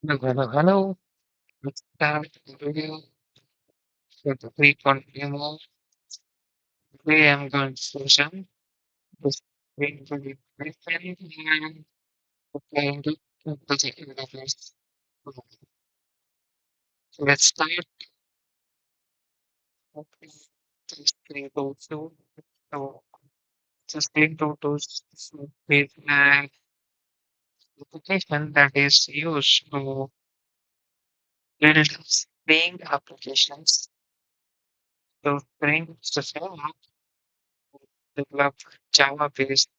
Hello, hello, hello. Let's start the video with the 3.0. Today I'm going to show some this going to be different and applying it to the interface. So let's start. Okay. Just going so just going to with an application that is used to build Spring applications. So Spring is the framework to develop Java-based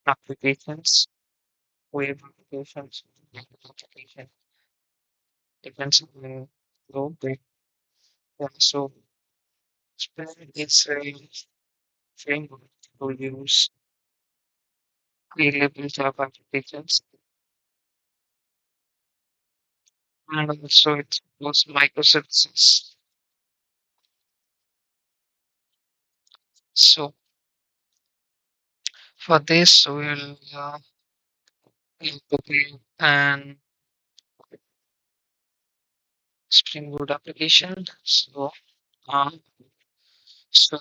applications, web applications, mobile application depends on the bit. Yeah, so Spring is a framework to use high-level Java applications, and also it supports microservices. So for this, we'll integrate an Spring Boot application. Um, so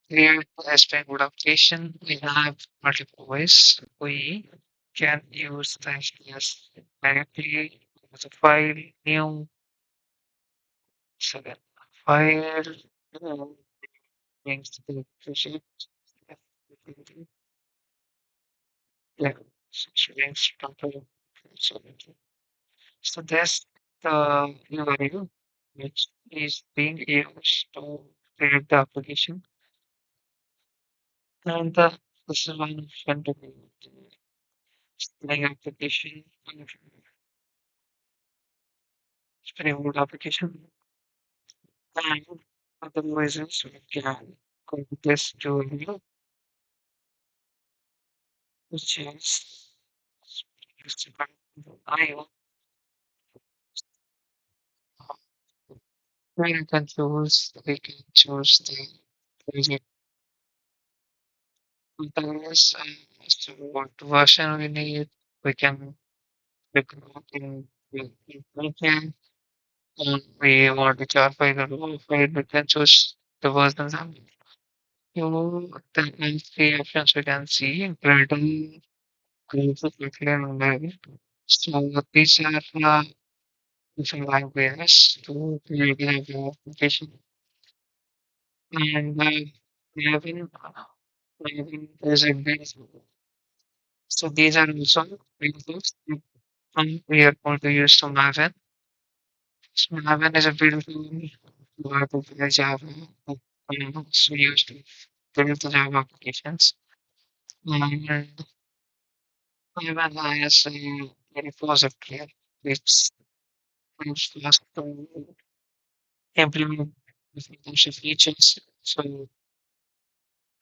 create a Spring Boot application. We have multiple ways. We can use the HTTPS directly as a file, new, second file, new, brings the application. Yeah, brings total. So so that's the URL which is being used to create the application. And this is one option to be Spring application, Spring Boot application. And otherwise, we can copy this to you, which is IO. Where we can choose the project containers and so what version we need. We can click on in content and we want to jar file or raw file. We can choose the versions. And you the three options we can see Gradle, Creative, and Library. So these are different languages to create the application. And Maven is a base. So these are also buildings we are going to use to Maven. So Maven is a build tool to apply Java. So used to build the Java applications. And Maven has a repository which helps us to implement different types of features. So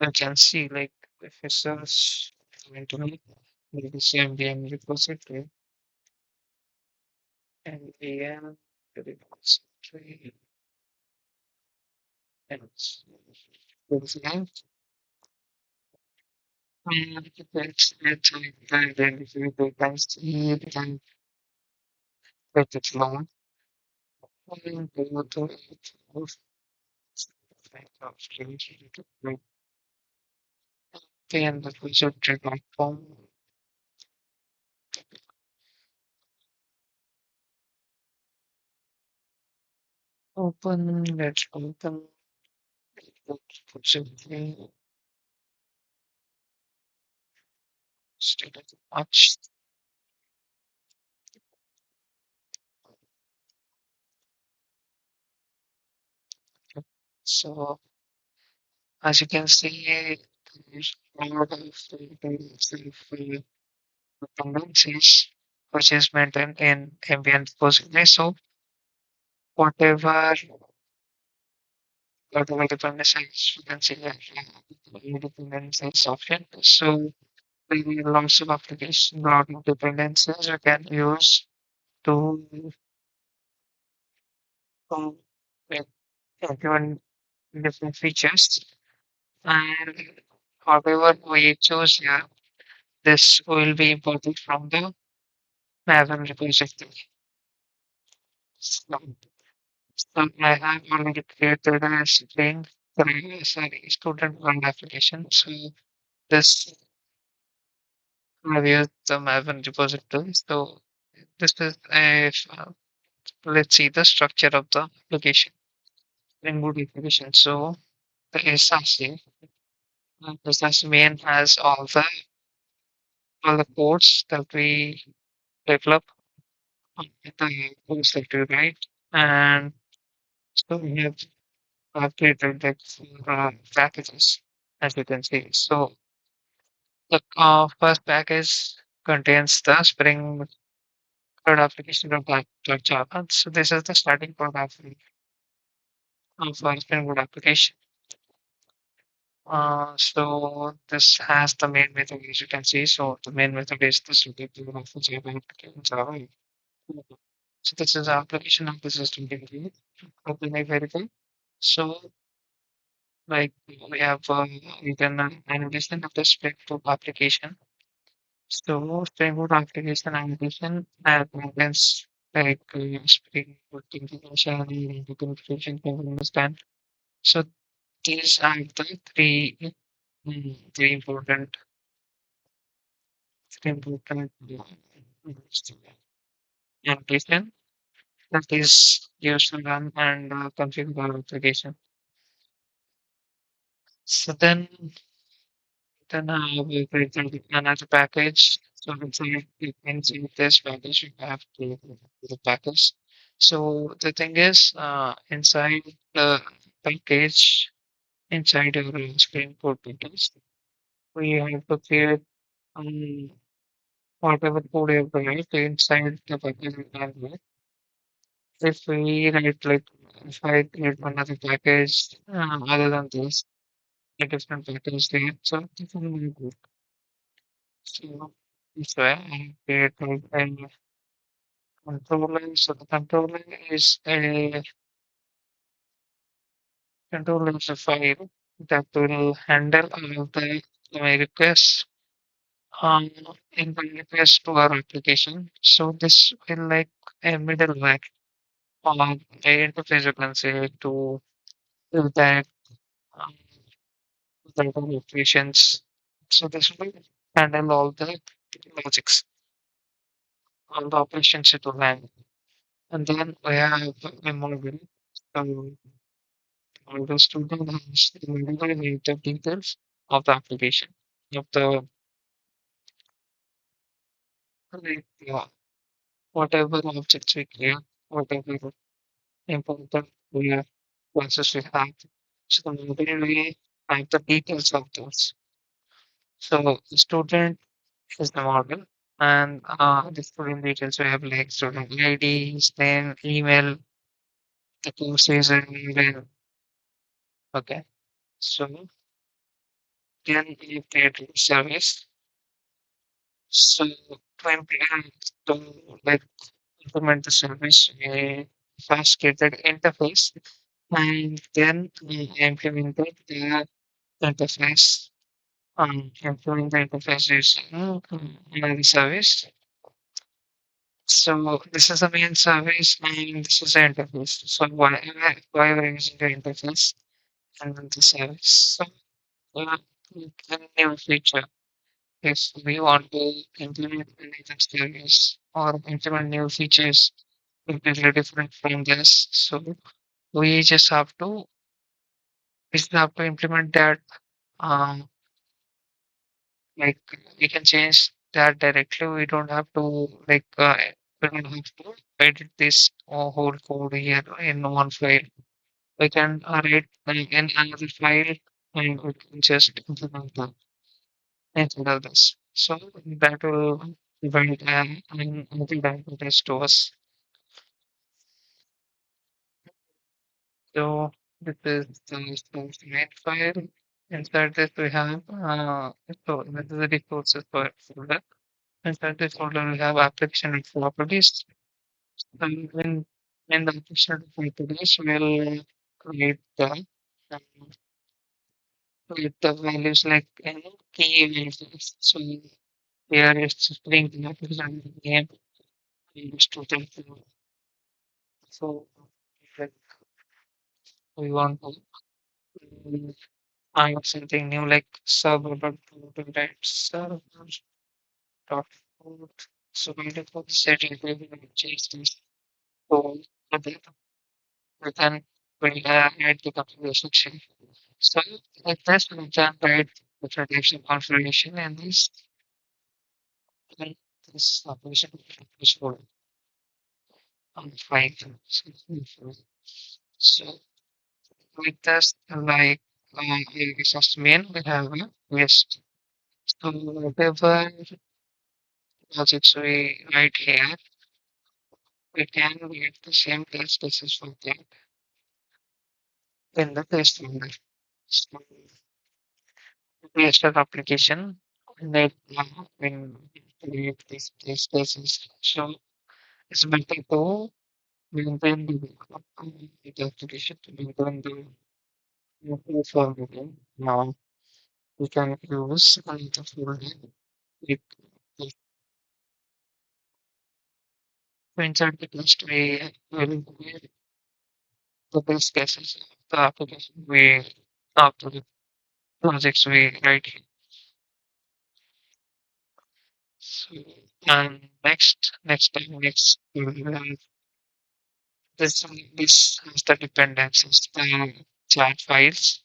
you can see like if you search into the same VM repository and VM repository and it's linked and it's like the identity they can see it and get it long and go to it of change it to and that we should check on form open let's open simply state much. So as you can see, there's a lot of dependencies which is maintained in ambient repository. So whatever whatever dependencies you can see that dependencies option. So there are lots of application, lot of dependencies you can use to to like, implement different features. And however we choose here, this will be imported from the Maven repository. So, so I have already created a student run application. So this I've used the Maven repository. So this is a let's see the structure of the application. Spring Boot application. So the SRC, SRC main has all the codes that we develop on the course sector, right? And so we have created like four packages, as you can see. So the first package contains the Spring Boot application of Java. So this is the starting point of our Spring Boot application. So this has the main method as you can see. So the main method is the static view of the Java application. Java. So this is the application of the system behavior. Open a variable. So like we have you can annotation of the Spring Boot application. So Spring Boot application annotation contains like Spring Boot integration and the configuration can understand. So these are the three important important annotation that is used to run and configure our application. So then we created another package. So inside this package, we have the package. So the thing is, inside the package, inside our Spring Boot package, we have to create um, whatever code you write inside the package we can write. If we write like if I create another package other than this, a different package there, so this will be good. So this way I create like a controller. So the controller is a file that will handle all of the my requests um in the request to our application. So this will like a middleware or a interface you can say to that um, the operations. So this will handle all the logics, all the operations it will handle. And then we have a module. So the student has to read the details of the application, of the like, whatever objects we create, whatever important we have classes we have. So the module we have the details of those. So the student is the model. And the student details we have like student ID, his name, email, the courses and email. Okay. So then you create a service. So to like implement the service, we first created interface and then we implemented the interface. Implement the interface using the service. So this is the main service and this is the interface. So why we're using the interface and then the service. So uh, a new feature. If we want to implement a new service or implement new features completely different from this, so we just have to implement that. Um, like we can change that directly. We don't have to we don't have to edit this whole code here in one file. We can write in another file and we can just implement that instead of this. So that will prevent an anti-diabetes to us. So this is the main file. Inside this we have so this is the resources folder. Inside this folder we have application and properties. And in the application and properties we'll um, create the values like key values. So here it's spring the application name. student. So like we want to find something new like server dot code. So we look for the setting we will change this to other we can bring add the configuration section. So like this we can write the protection configuration and like this operation is for on file. So with this like resource main we have a list. So whatever projects we write here, we can write the same test cases for that in the test folder. So test application that when create these test cases. So it's better to maintain the application to maintain the formatting. Now we can use another folder with the to insert the test we will create the test cases the application we after the projects we write here. So, and next we will have this has the dependencies the chat files.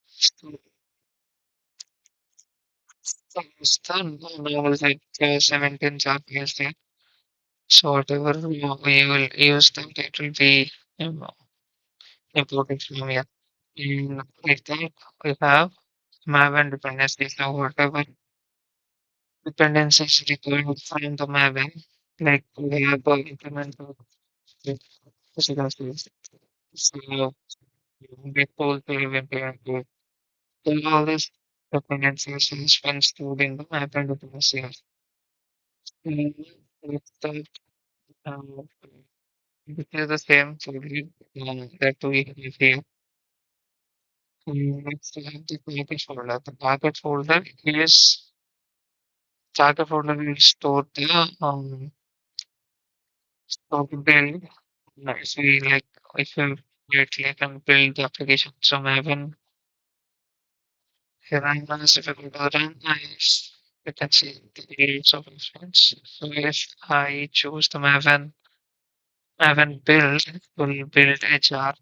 So it's the normal like 17 chat files there. So whatever we will use them, it will be um, imported from here. And like that we have map and dependencies. So whatever dependencies required from the mapping, like we have implement the physical space. So we told to implement then all these dependencies is when stored in the map and dependencies. And with that, um, it is the same folder that we have here. Next, we have the target folder. The target folder will store the store the build. Nice. We like if you right and build the application. So Maven here I'm gonna if I go to run, you can see the details of instance. So if I choose the Maven build, will build a jar.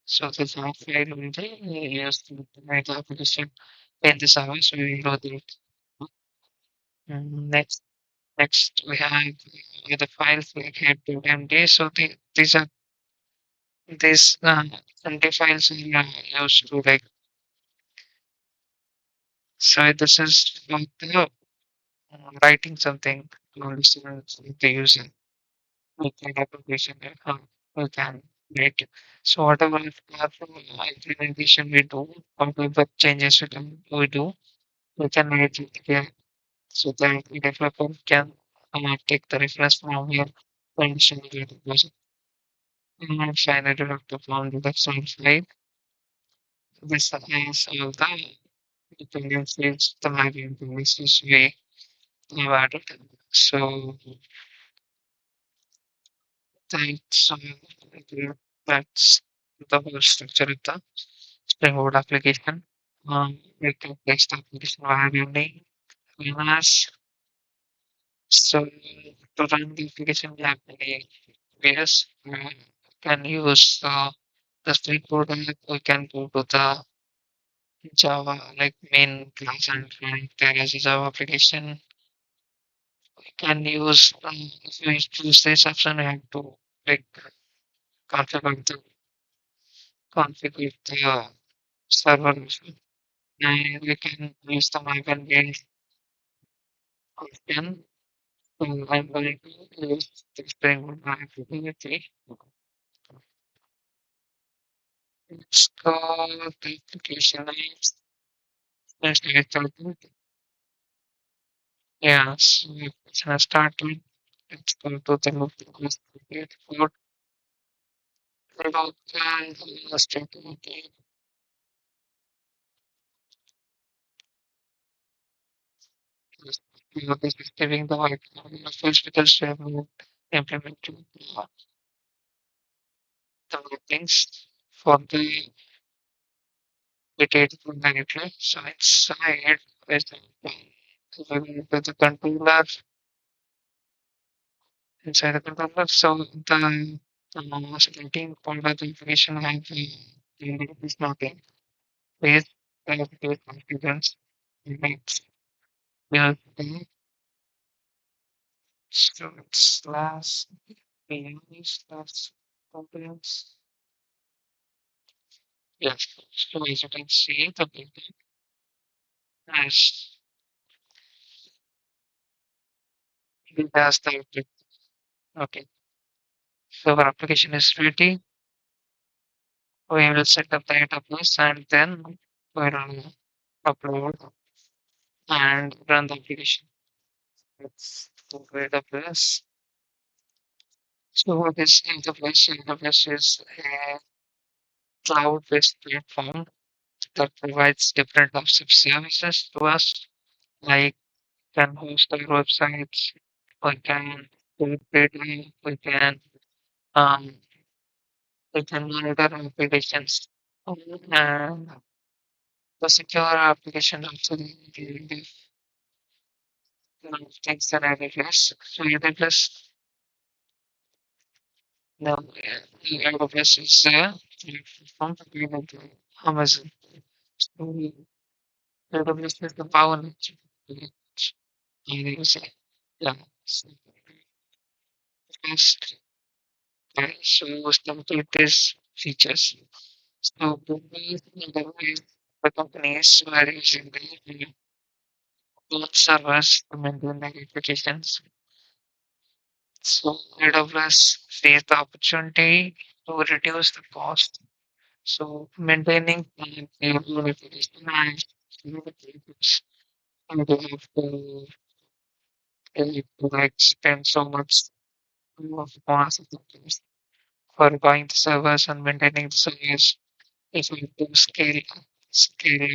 So the jar file will be used to make the application in the server. So we will do that. Next we have the files like head.md. So these empty files are used to like so this is like the writing something to understand the user with the application we can write. So whatever implementation we do, whatever changes we do, we can write it here so that the developer can take the reference from here and understand the project. And finally, developer from the website side. This is all the dependencies, the mapping dependencies we have added. So thanks. That's the whole structure of the Spring Boot application. We can place the application via Unity, Linux. So to run the application, we have many ways. We can use the Spring Boot app. We can go to the Java like main class and run there as a Java application. We can use if we choose this option, we have to like configure the configure the server machine. And we can use the Maven build option. So I'm going to use the Spring Boot application. It's called the application is let's get started. Yeah, so it's gonna start with let's go to the loop request for local illustrate This is giving the like physical framework implementing the things for the data directly. So inside is the controller inside the controller. So the selecting point of the information have is nothing. Please calculate confidence. Makes will be so slash AI slash confidence. Yes. So as you can see, the building has it has the okay. So our application is ready. We will set up the database and then we will upload and run the application. Let's go to AWS. So what is AWS? AWS is a cloud-based platform that provides different types of services to us, like can host our websites, we can do data, um, we can monitor applications, and the secure application also the things that AWS. So AWS, no, the AWS is a platform available to Amazon. So AWS is the power which I say. Yeah. So first, shows complete these features. So the companies who are using the cloud servers to maintain their applications. So AWS sees the opportunity to reduce the cost. So maintaining their own application and and they have to like spend so much of cost for buying the servers and maintaining the servers. If we do scale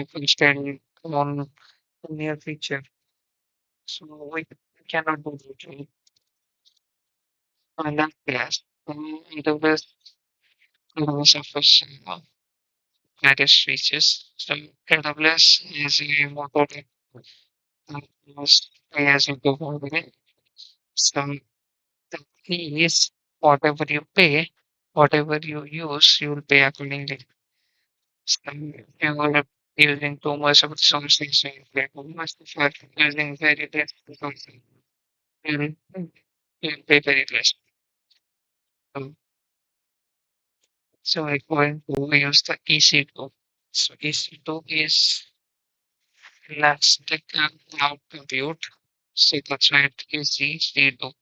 up and scale on the near future. So we cannot do that, right? And that yes, AWS offers various features. So AWS is a motto that most players will go for with it. So the key is whatever you pay, whatever you use, you will pay accordingly. So if you are using too much of resources, so you pay too much. If you are using very less resources, you'll, you'll pay very less. So, so we're going to use the EC2. So EC2 is elastic cloud compute. So that's right, is EC2.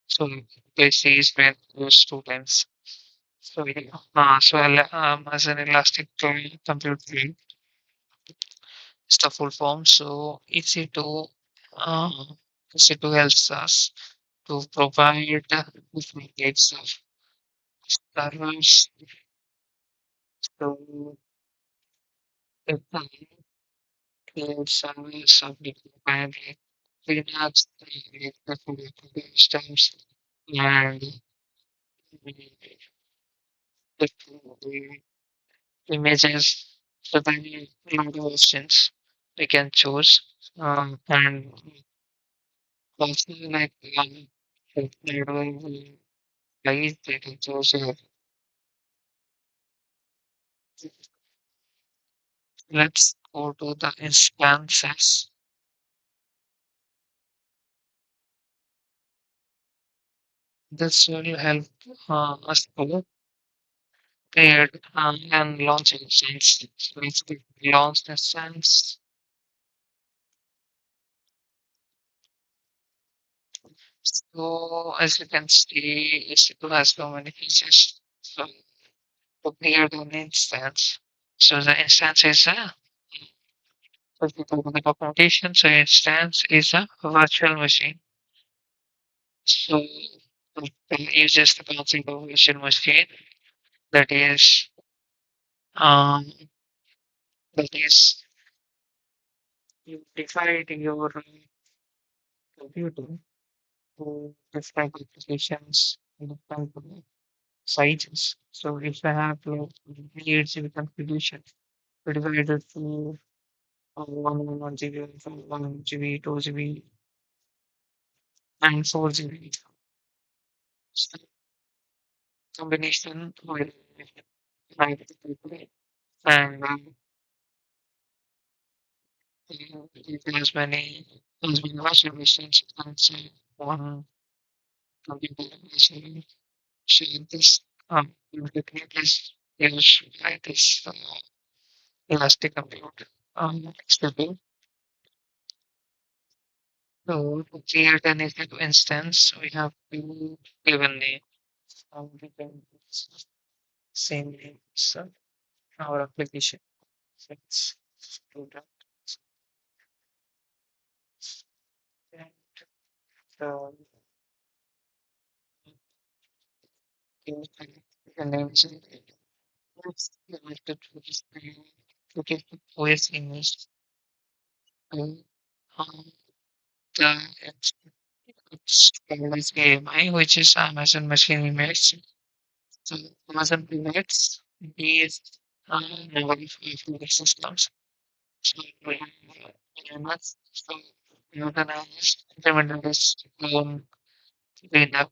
So this is where those students. So yeah, as an elastic compute thing, it's the full form. So EC2 helps us to provide different types of servers to the cloud servers of different kind like Linux, like different systems, and different images. So then a lot of options we can choose. And also like if there will be guys they can choose let's go to the instances. This will help us to create and launch instance. So let's click launch instance. So as you can see, EC2 has so many features. So to create an instance. So the instance is a if you go to the documentation, so instance is a virtual machine. So it uses the concept of virtual machine that is um that is you divide your computing to different applications in different sizes. So if I have like 8 GB configuration, we divide it to 1 GB, 1 GB, 2 GB, and 4 GB. So combination will like and as many washing machines as one computer machine. So this technique is used by this elastic compute stepping. So to create an EC2 instance, we have to give a name. We can same name. So our application. So let's do that. And the the name is let's select it to this to get the OS image. Um, um, the it's called as AMI, which is Amazon Machine Image. So Amazon Linux is mobile operating systems. So we have AMS. So you can implement this Linux.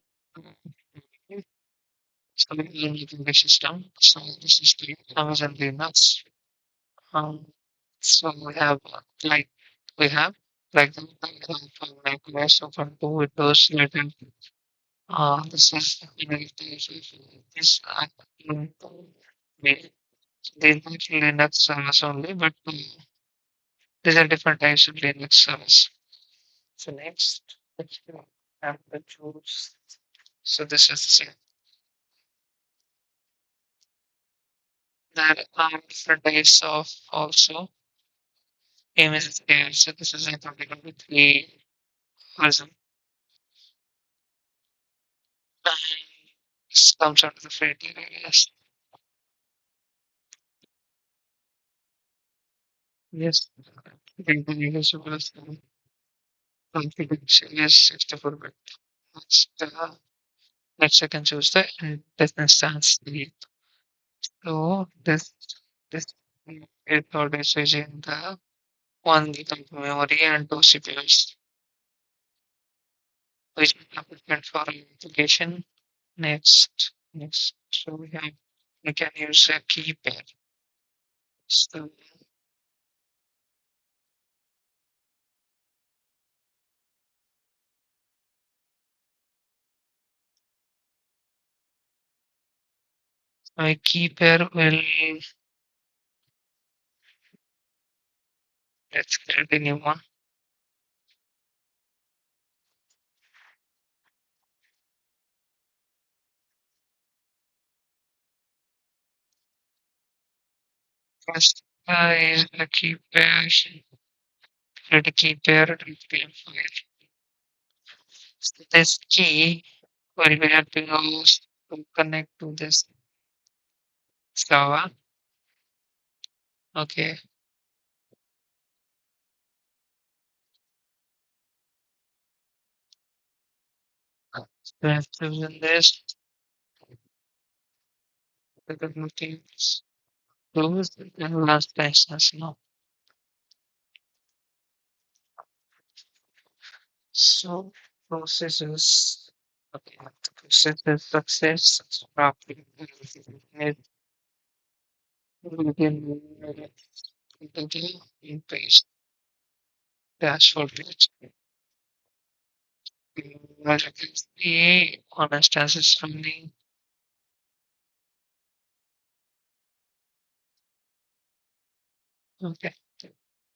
So in the system. So this is the Amazon Linux. Um, so we have like the macOS Ubuntu Windows 11. This is this in the these are Linux servers only, but these are different types of Linux servers. So next, let's have to choose. So this is there are different types of also images there. So this is a particular with the version. And this comes out of the free tier, I guess. Yes, I think the usable configuration is 64-bit. Next, I can choose the this instance. So this is always using the 1 GB of memory and 2 CPUs, which is sufficient for an application. Next. So we can use a key pair. So my key pair will let's create a new one. First is the key pair. Create a key pair and file. So this key will be helping us to connect to this server. Okay. So I have chosen this. The nothing is closed and last license now. So processes. Okay. The process is success. Properly. We can continue in page dashboard page. As you can see, on instance is running. Okay.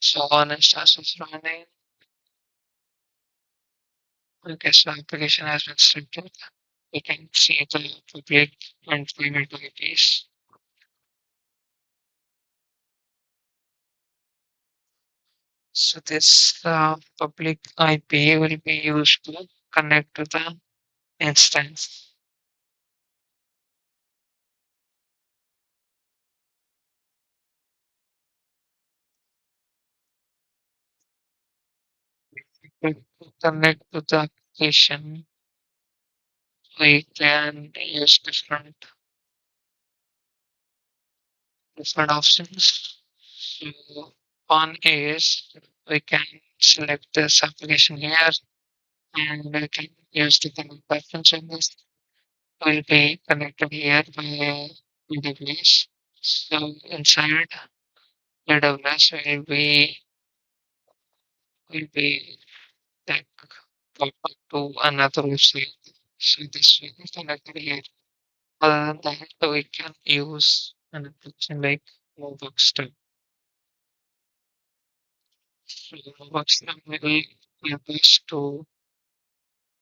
So on instance is running. Okay, so application has been started. You can see the public and private IPs. So this public IP will be used to connect to the instance. connect to the application, we can use different options. So one is we can select this application here and we can use the connect button in this will be connected here by AWS. So inside AWS will be like pop up to another website. So this will be connected here. Other than that, we can use an application like Mobox. So Mobox will help us to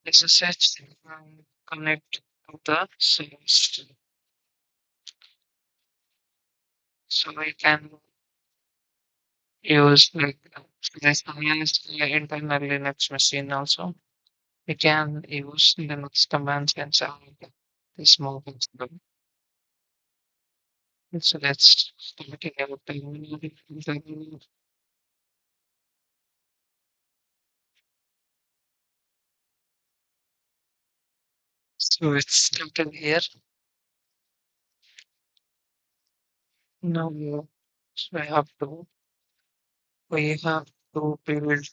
SSH and connect to the service. So we can use like this commands internal Linux machine also. We can use Linux commands inside this mobile system. So let's start in our terminal. So it's started here. Now so we have to build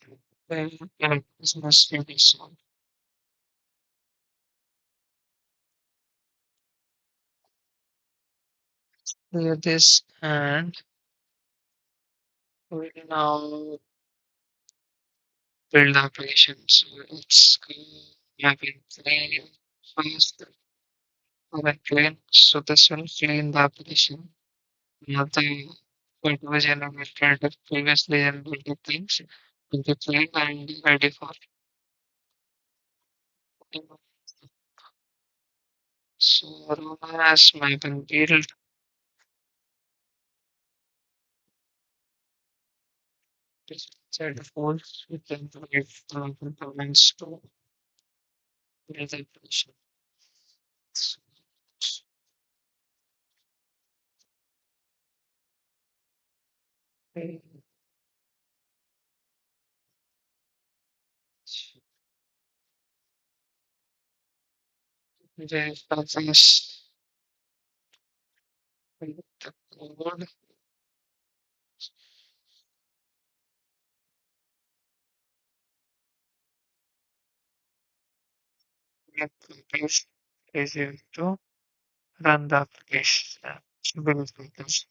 a business edition. Clear this and we now build the application. So it's having clean first and clean. So this will clean the application. Not the whatever generated previously generated things will be cleaned and ready for deployment. So Roma has my been built this set of holes with the components to build the application. Okay. The process with the code with the paste is used to run the application. Build package.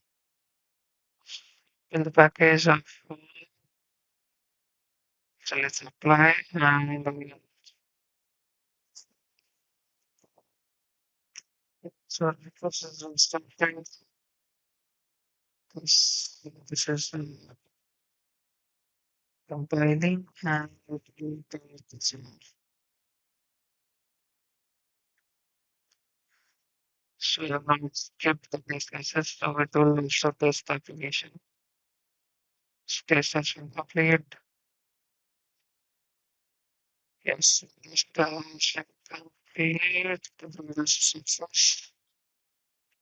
In the package of so let's apply and so the process is starting. This is compiling and it will test the signal. So you have not skipped the test cases, so it will also test the application. Test session complete. Yes, test session complete. The build success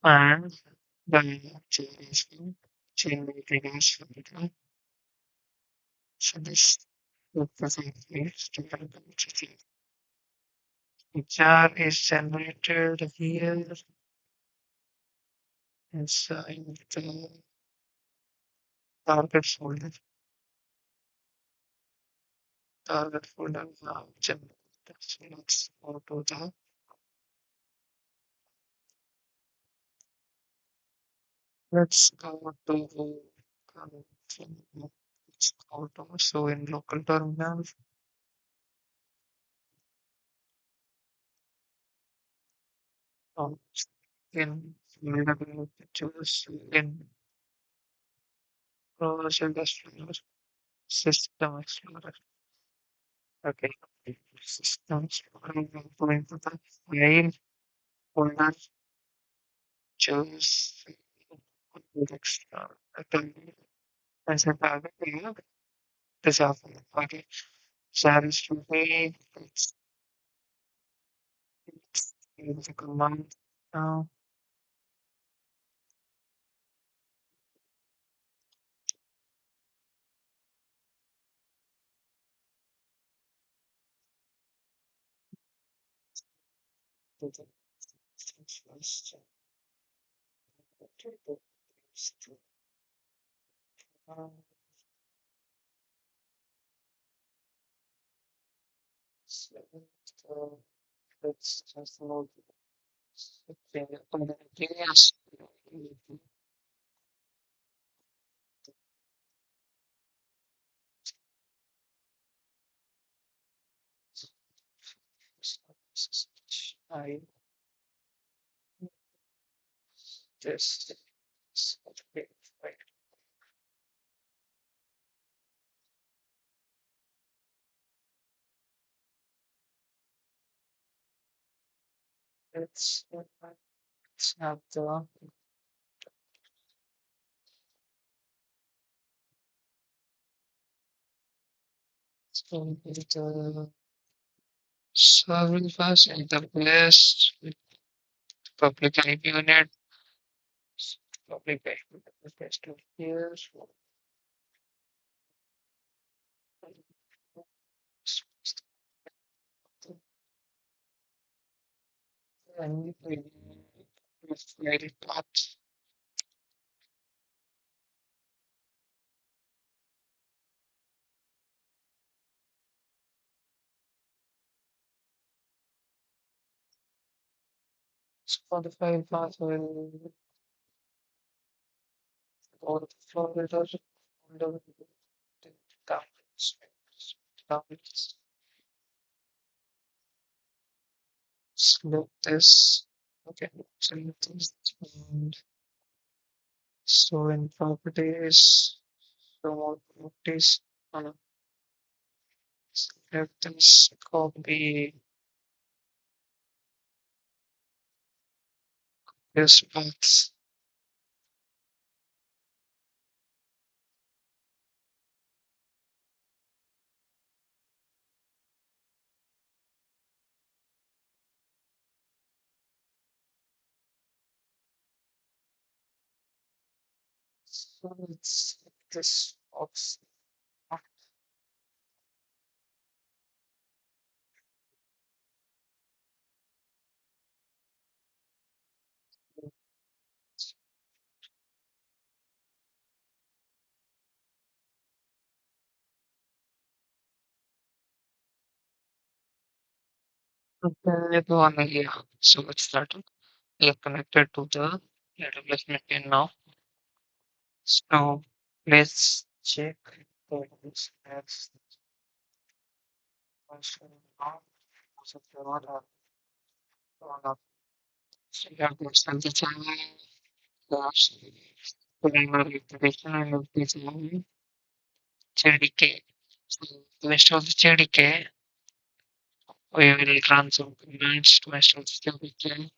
and the chain rating is complete. So this representative jar is generated here inside the target folder. Target folder now generated. So let's go to the let's go to let's go to so in local terminal um, in available choose in browser explorer system explorer. Okay. System explorer will go into the file folder choose explorer. Okay. As a target we have this often. Okay. Share is to be let's use the command now. to the first to um, seven, let's just load okay, yes. I just okay, right. Let's have the the service and the best public IP unit, public IP, the best of here. And it's very hot. For the file path will go to the floor editor under the tablets. Tablets. Select this. Okay, select this and store in properties. Promote properties. Select this. Copy this path. So it's this box. Okay, one here. So let's start. We are connected to the AWS machine now. So let's check the next function now. So if you want to so you have to extend the channel first, primary application and the channel JDK. So to install the JDK, we will run some commands to install the JDK.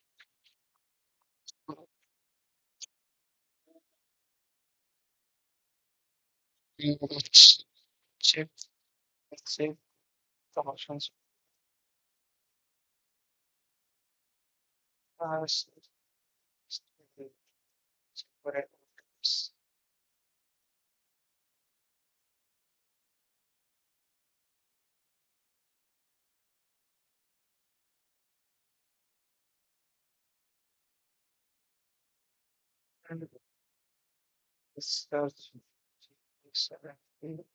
Let's check, let's save the options. First, correct. And this search, seven, eight,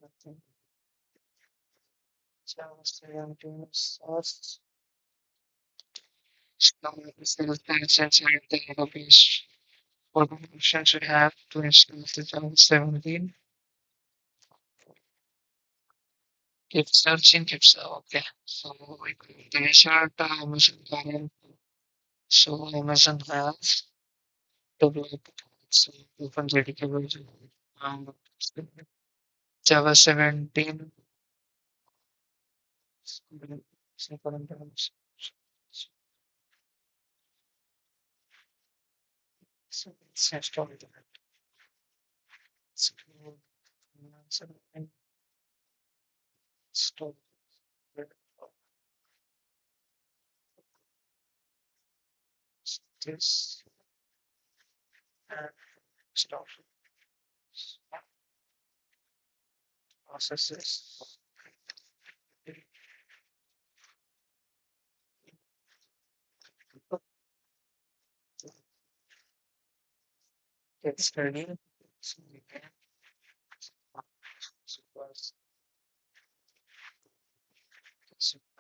nothing. Seventeen source. Now this is the essential database for the functions we have to install the Java 17. Keep searching, keep so okay. So we can insert Amazon current. So Amazon has developed some open JDK version. Um, Java 17. So it's installed. So install this and start processes. get started. So we can suppose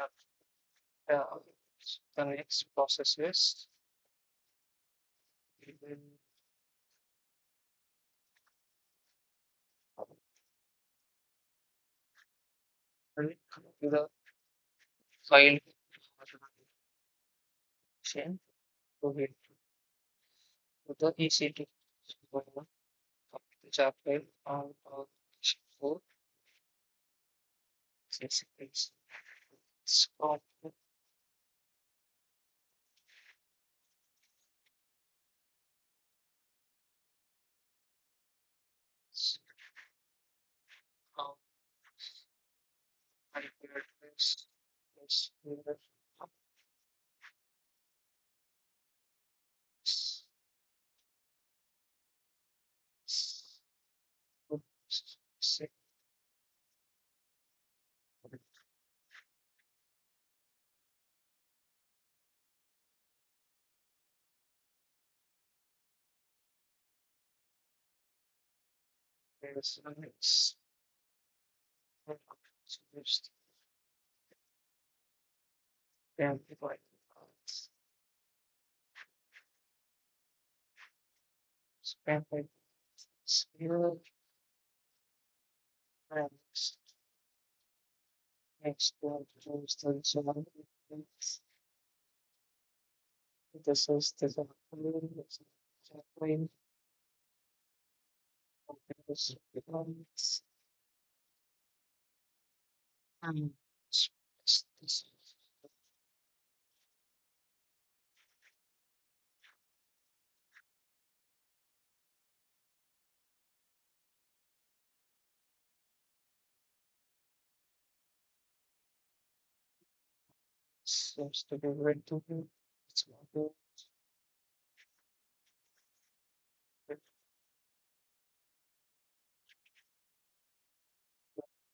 uh, uh, the next process is we will click to the file chain to hit to the EC2. So we will copy the jar file on our 4 6 so um, I will this here it's just then divide spend by 0 and next one is the zone. This is the zone. This becomes um, this seems to be ready to be. It's going to be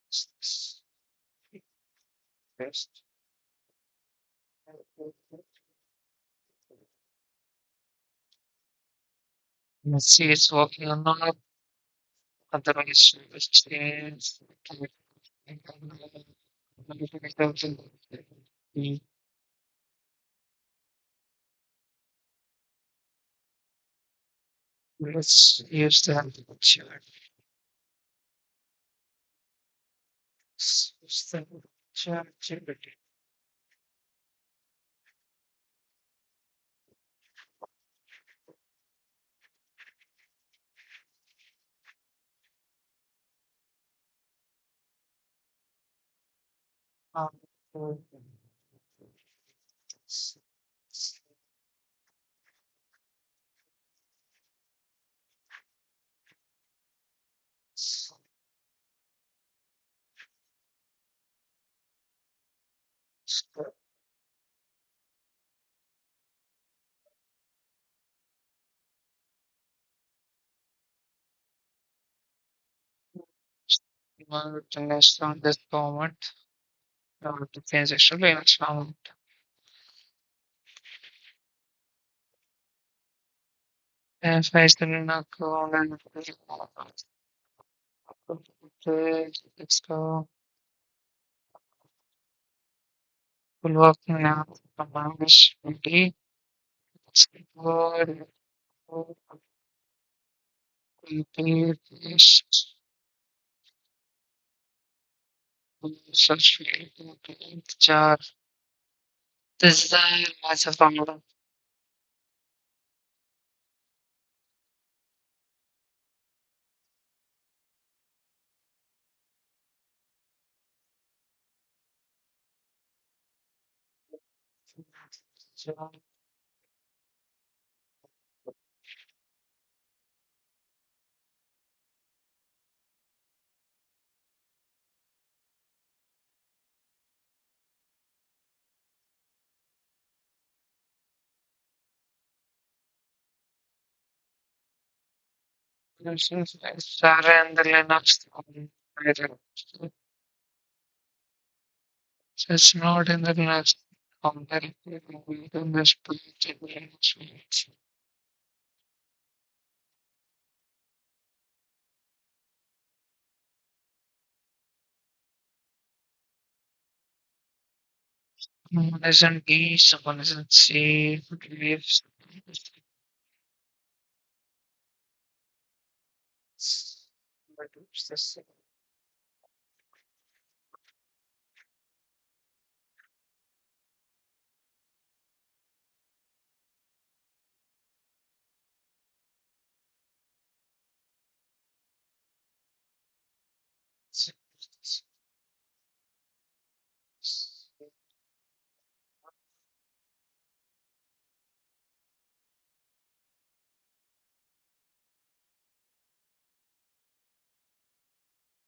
this best. Let's see it's working or not. Otherwise, let's change. Mm, let's use the chart. Use the chart GPT. Um, s- s- s- s- to nest on this moment. To finish the Linux moment. And face the Linux and okay, let's go. Full working now. Minus 20. Let's go. Complete this. Search chart. This is a massive formula. This is Sarah and the Linux. So it's not in the Linux. Comparatively, in this page, One is in B, someone is in C. Who believes? What is this?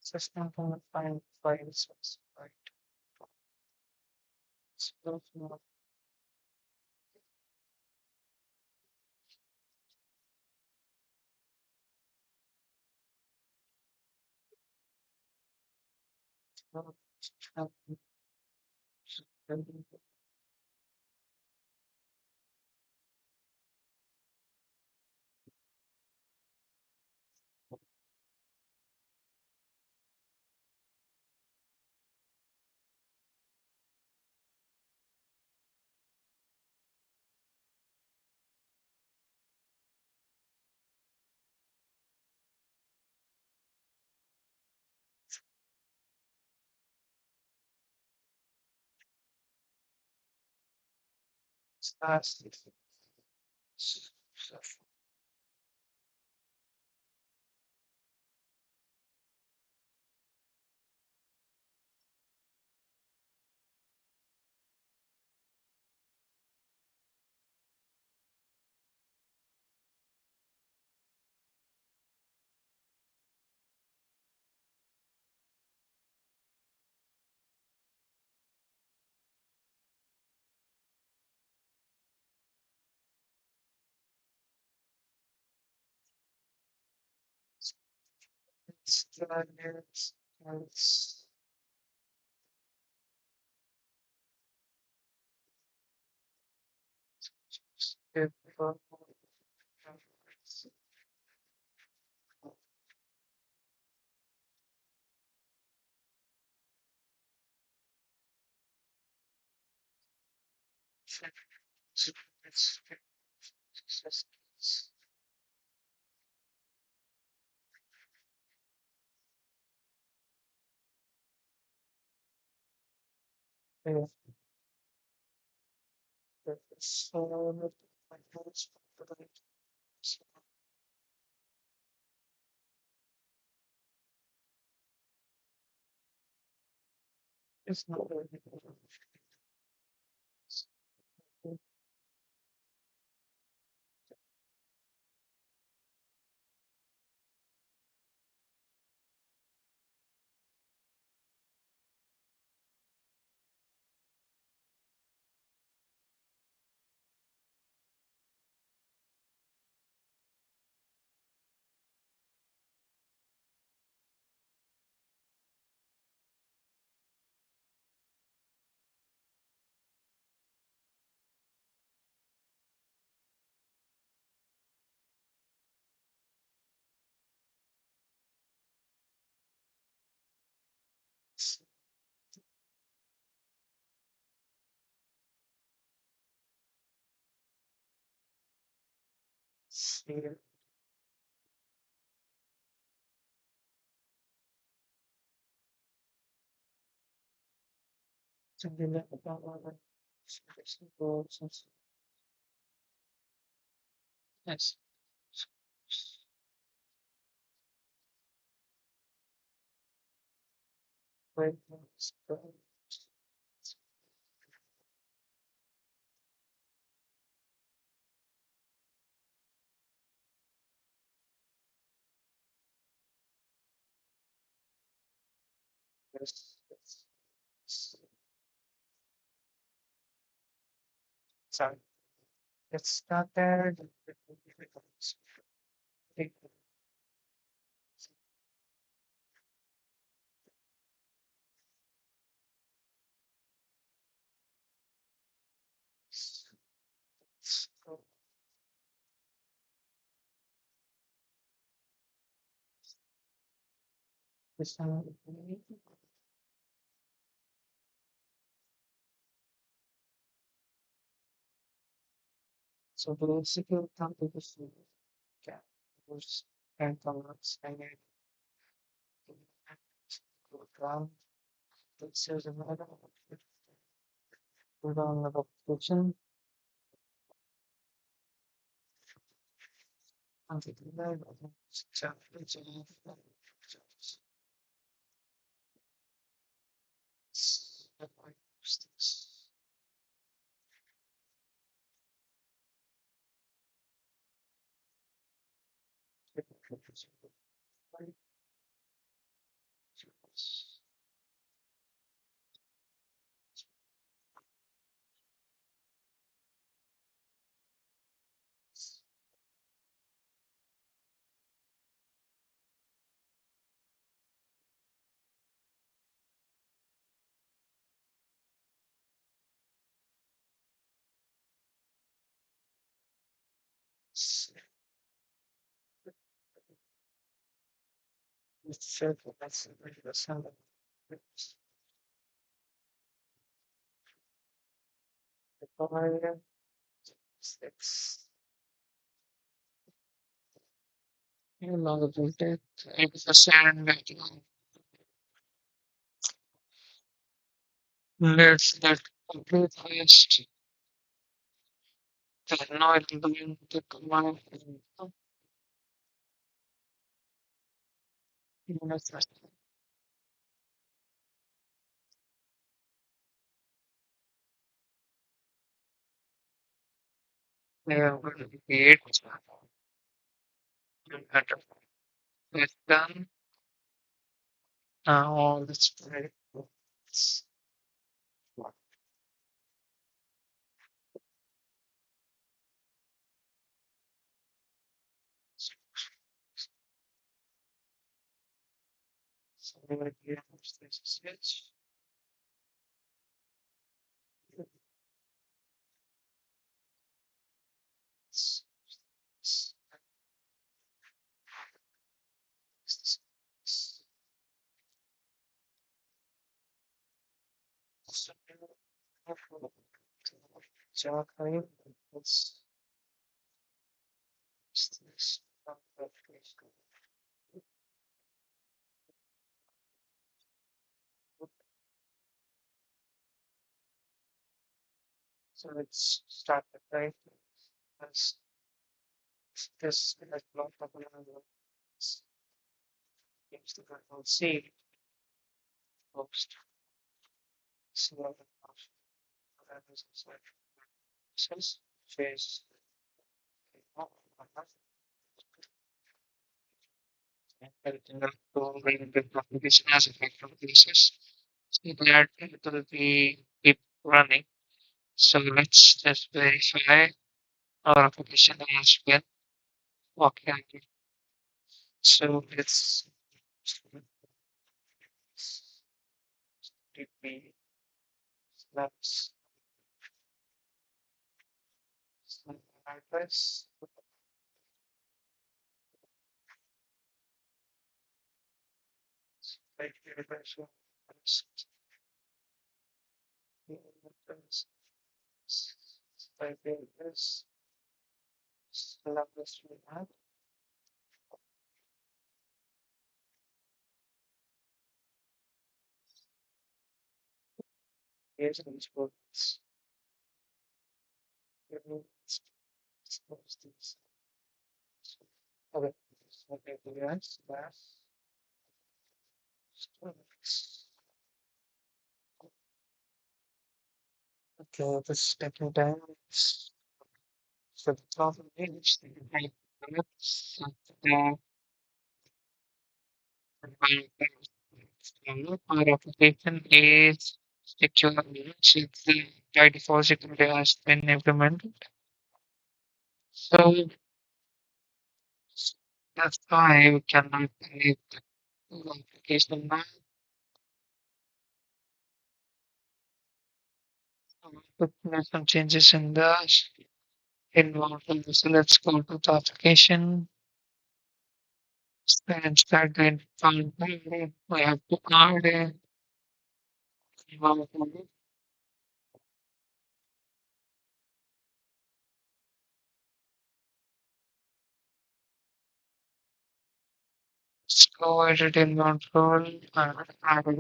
System cannot find files. Right. So, Stars. Stars. It's not very serious. Something that yes. Wait, sorry. It started. So basically, come to the food. Yeah, was and comments I made program that says a matter of put on the kitchen and the live chapters of it's circle. That's the sound of the fire. It's you know about it. 80% that let's that complete list. Now it will be the command. They are going to create better. It's done. Now let's try it. So we're going to create this switch. Java client. Let's this. So let's start the right. Let's this has block of use the control C post. So that is says phase. Everything will go very big application as a factor cases. So that it will be keep running. So let's just verify our application has been working. So it's TP slash address. Like universal like this syllabus we have. Here's an sports. Suppose this. Okay. Okay, yes, that's sports. Okay, this taking time. So the problem is that I cannot our application is secure since the by default security has been implemented. So that's why we cannot connect the application now. Put some changes in the environment. So let's go to the application and start the environment. We have to add a environment. go edit in control and add a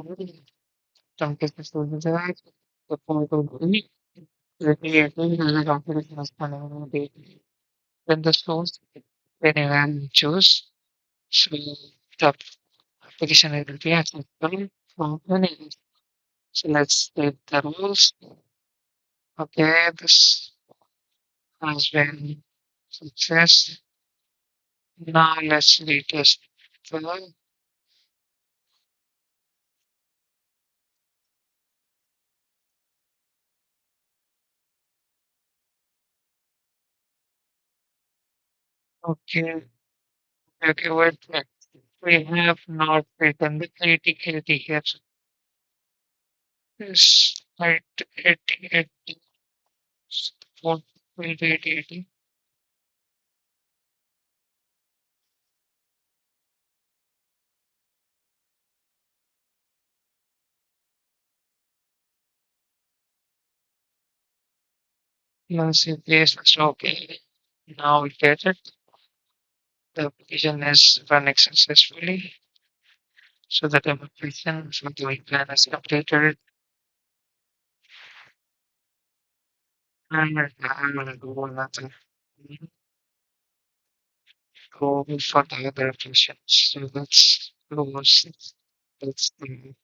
some cases will be there. The photo will be creating the application is running immediately. Then the source, then you can choose. So the application will be accessible from any. So let's take the rules. Okay, this has been success. Now let's retest. So, okay, okay, wait. We have not taken the criticality here. Yes, right, 80, what will be 80? Plus, if this is okay. Now we get it. The application is running successfully. So the demonstration for the plan is completed. And I'm gonna go another go for the other applications. So that's close. That's the